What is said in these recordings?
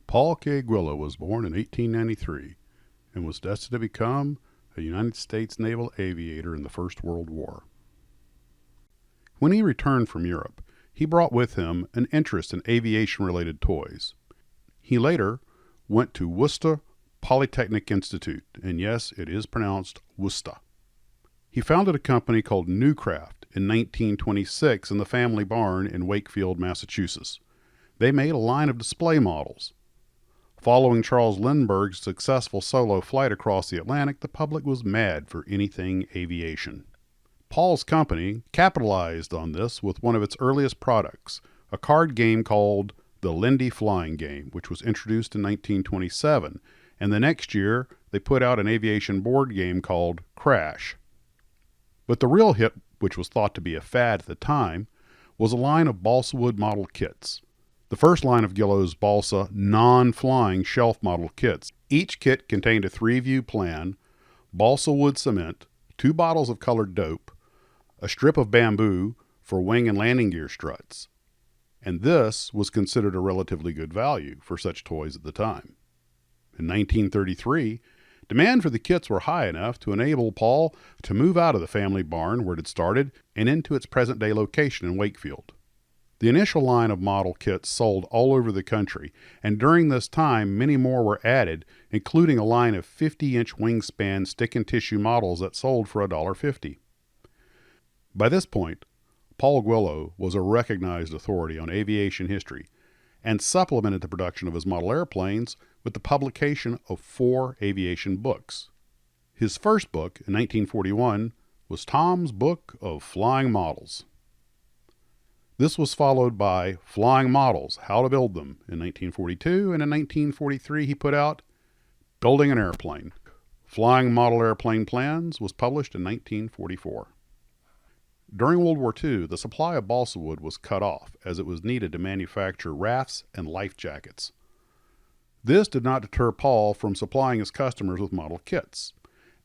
Paul K. Guillow was born in 1893 and was destined to become a United States naval aviator in the First World War. When he returned from Europe, he brought with him an interest in aviation-related toys. He later went to Worcester Polytechnic Institute, and yes, it is pronounced Worcester. He founded a company called Newcraft in 1926 in the family barn in Wakefield, Massachusetts. They made a line of display models. Following Charles Lindbergh's successful solo flight across the Atlantic, the public was mad for anything aviation. Paul's company capitalized on this with one of its earliest products, a card game called the Lindy Flying Game, which was introduced in 1927, and the next year they put out an aviation board game called Crash. But the real hit, which was thought to be a fad at the time, was a line of balsa wood model kits. The first line of Guillow's balsa non-flying shelf model kits. Each kit contained a 3-view plan, balsa wood cement, 2 bottles of colored dope, a strip of bamboo for wing and landing gear struts. And this was considered a relatively good value for such toys at the time. In 1933, demand for the kits were high enough to enable Paul to move out of the family barn where it had started and into its present-day location in Wakefield. The initial line of model kits sold all over the country, and during this time many more were added, including a line of 50-inch wingspan stick-and-tissue models that sold for $1.50. By this point, Paul Guillow was a recognized authority on aviation history and supplemented the production of his model airplanes with the publication of 4 aviation books. His first book, in 1941, was Tom's Book of Flying Models. This was followed by Flying Models, How to Build Them, in 1942, and in 1943 he put out Building an Airplane. Flying Model Airplane Plans was published in 1944. During World War II, the supply of balsa wood was cut off as it was needed to manufacture rafts and life jackets. This did not deter Paul from supplying his customers with model kits.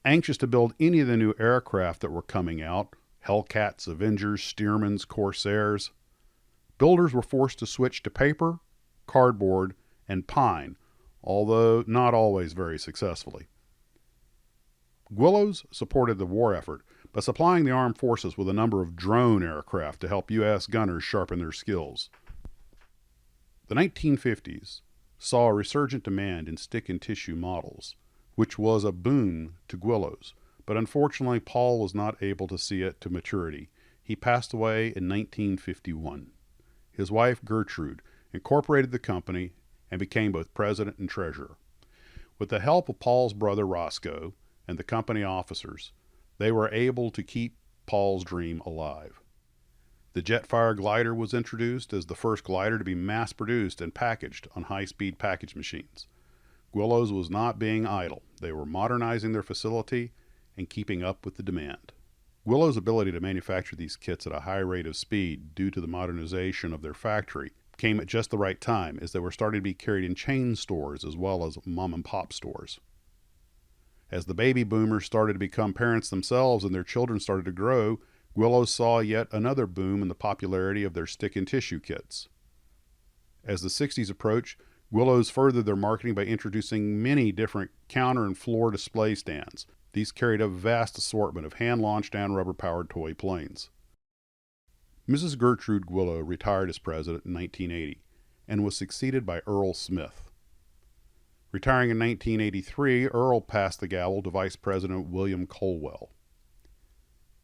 Anxious to build any of the new aircraft that were coming out, Hellcats, Avengers, Stearmans, Corsairs, builders were forced to switch to paper, cardboard, and pine, although not always very successfully. Guillow's supported the war effort by supplying the armed forces with a number of drone aircraft to help U.S. gunners sharpen their skills. The 1950s saw a resurgent demand in stick-and-tissue models, which was a boon to Guillow's, but unfortunately Paul was not able to see it to maturity. He passed away in 1951. His wife, Gertrude, incorporated the company and became both president and treasurer. With the help of Paul's brother Roscoe and the company officers, they were able to keep Paul's dream alive. The Jetfire glider was introduced as the first glider to be mass-produced and packaged on high-speed package machines. Guillow's was not being idle. They were modernizing their facility and keeping up with the demand. Guillow's ability to manufacture these kits at a high rate of speed due to the modernization of their factory came at just the right time, as they were starting to be carried in chain stores as well as mom-and-pop stores. As the baby boomers started to become parents themselves and their children started to grow, Guillow saw yet another boom in the popularity of their stick-and-tissue kits. As the 60s approached, Guillow's furthered their marketing by introducing many different counter and floor display stands. These carried a vast assortment of hand-launched and rubber-powered toy planes. Mrs. Gertrude Guillow retired as president in 1980 and was succeeded by Earl Smith. Retiring in 1983, Earl passed the gavel to Vice President William Colwell.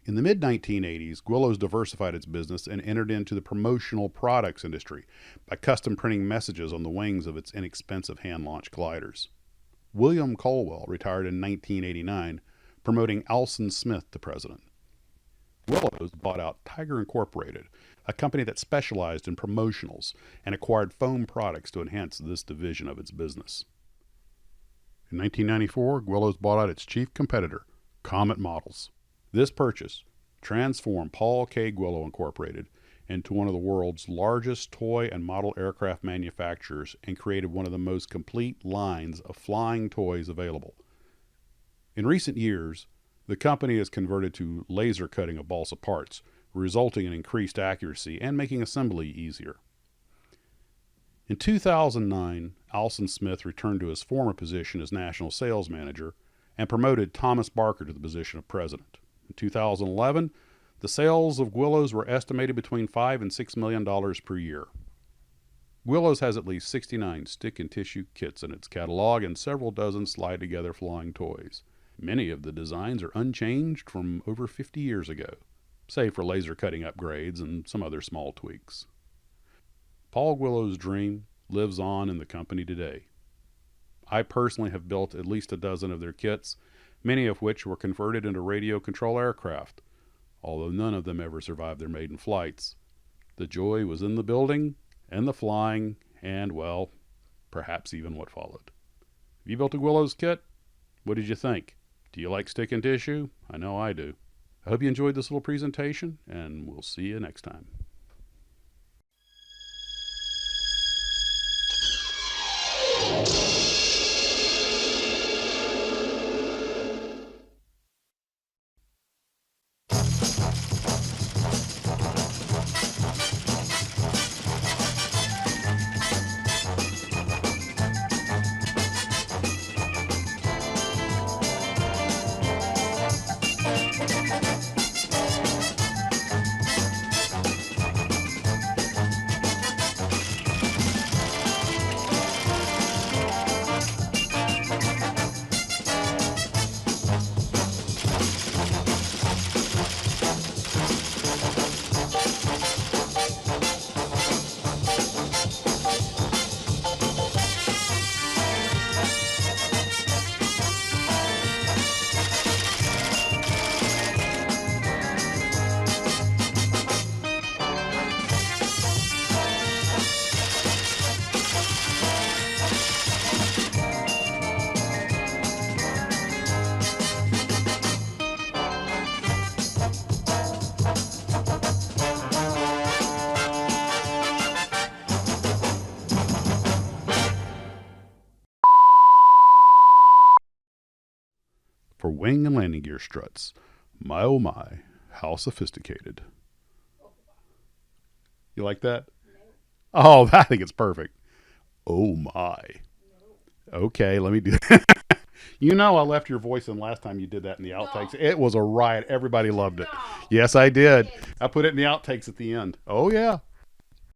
In the mid-1980s, Guillow's diversified its business and entered into the promotional products industry by custom printing messages on the wings of its inexpensive hand-launched gliders. William Colwell retired in 1989, promoting Alson Smith to president. Guillow's bought out Tiger Incorporated, a company that specialized in promotionals, and acquired foam products to enhance this division of its business. In 1994, Guillow's bought out its chief competitor, Comet Models. This purchase transformed Paul K. Guillow Incorporated into one of the world's largest toy and model aircraft manufacturers and created one of the most complete lines of flying toys available. In recent years, the company has converted to laser cutting of balsa parts, resulting in increased accuracy and making assembly easier. In 2009, Alson Smith returned to his former position as national sales manager and promoted Thomas Barker to the position of president. In 2011, the sales of Guillows were estimated between $5 and $6 million per year. Guillows has at least 69 stick and tissue kits in its catalog and several dozen slide-together flying toys. Many of the designs are unchanged from over 50 years ago, save for laser cutting upgrades and some other small tweaks. Paul Guillow's dream lives on in the company today. I personally have built at least a dozen of their kits, many of which were converted into radio control aircraft, although none of them ever survived their maiden flights. The joy was in the building and the flying and, well, perhaps even what followed. Have you built a Guillow's kit? What did you think? Do you like stick and tissue? I know I do. I hope you enjoyed this little presentation, and we'll see you next time. For wing and landing gear struts. My oh my, how sophisticated. You like that? Oh, I think it's perfect. Oh my. Okay, let me do that. You know I left your voice in last time you did that in the outtakes. It was a riot. Everybody loved it. Yes, I did. I put it in the outtakes at the end. Oh, yeah.